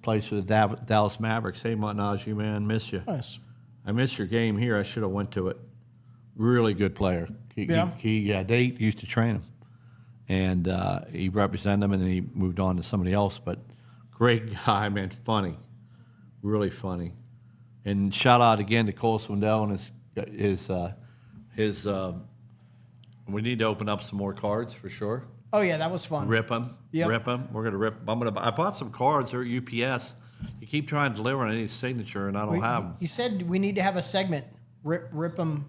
plays for the Dallas Mavericks. Hey, Najee, man, miss you. Nice. I missed your game here. I should have went to it. Really good player. Yeah. They used to train him, and he represented them, and then he moved on to somebody else. But great guy, man, funny, really funny. And shout out again to Cole Swindell and his. We need to open up some more cards for sure. Oh yeah, that was fun. Rip them. Yep. Rip them. We're gonna rip. I bought some cards. They're UPS. You keep trying to deliver on any signature, and I don't have them. He said we need to have a segment. Rip them.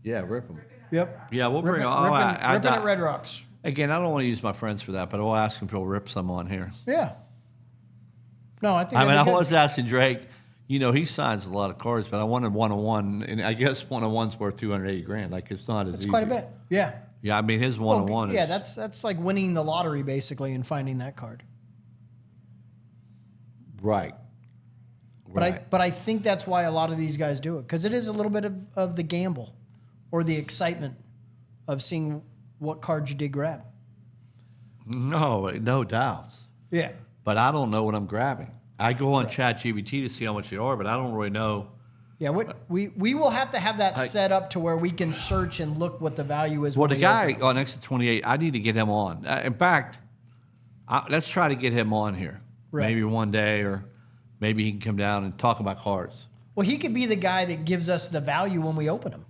Yeah, rip them. Yep. Yeah, we'll bring. Ripping at Red Rocks. Again, I don't want to use my friends for that, but I'll ask them if he'll rip some on here. Yeah. No, I think. I mean, I that'd be was good. asking Drake. You know, he signs a lot of cards, but I wanted 1-on-1, and I guess 1-on-1's worth $280,000. Like it's not as That's easy. quite a bit. Yeah. Yeah, I mean his 1-on-1. Yeah, that's like winning the lottery basically and finding that card. Right. But I think that's why a lot of these guys do it, because it is a little bit of the gamble or the excitement of seeing what card you did grab. No doubts. Yeah. But I don't know what I'm grabbing. I go on ChatGPT to see how much they are, but I don't really know. Yeah, we will have to have that set up to where we can search and look what the value is. Well, when the we guy open it. on exit 28, I need to get him on. In fact, let's try to get him on here. Right. Maybe one day, or maybe he can come down and talk about cards. Well, he could be the guy that gives us the value when we open them,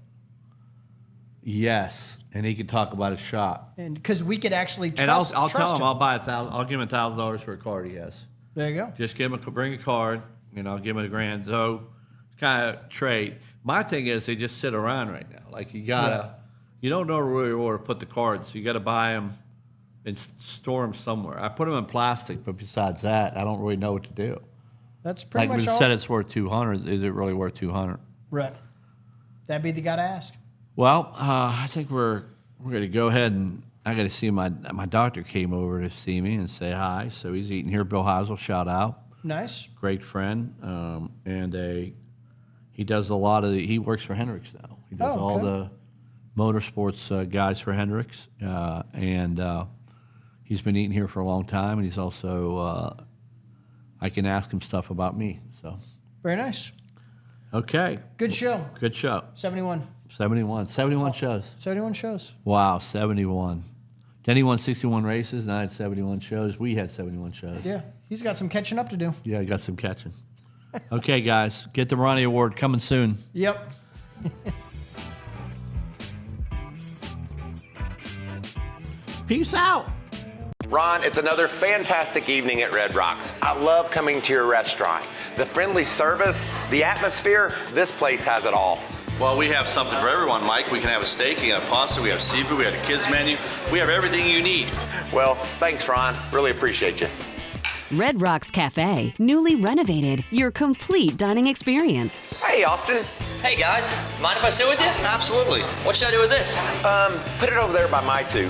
Yes, and he can talk about his shop. and because we could actually trust. And I'll trust tell him I'll buy $1,000. I'll give him $1,000 for a card he has. There you go. Just bring a card, and I'll give him $1,000. So it's kind of trade. My thing is they just sit around right now. Like you don't know really where to put the cards. You got to buy them and store them somewhere. I put them in plastic, but besides that, I don't really know what to do. That's pretty Like we much all. said, it's worth $200. Is it really worth $200? Right. That'd be the guy to ask. Well, I think we're going to go ahead, and I got to see my doctor came over to see me and say hi. So he's eating here. Bill Heisel, shout out. Nice. Great friend, and he does a lot of he works for Hendricks now. He does all the motorsports guys for Hendricks, and he's been eating here for a long time, and he's also I can ask him stuff about me. So Very nice. okay, Good show. good show. 71. 71 shows. 71 shows. Wow, 71. Denny won 61 races, and I had 71 shows. We had 71 shows. Yeah. He's got some catching up to do. Yeah, I got some catching. Okay, guys, get the Ronnie Award coming soon. Yep. Peace out. Ron, it's another fantastic evening at Red Rocks. I love coming to your restaurant. The friendly service, the atmosphere, this place has it all. Well, we have something for everyone, Mike. We can have a steak, we can have pasta, we have seafood, we have a kids menu. We have everything you need. Well, thanks, Ron. Really appreciate you. Red Rocks Cafe, newly renovated, your complete dining experience. Hey, Austin. Hey guys, mind if I sit with you? Absolutely. What should I do with this? Put it over there by my two.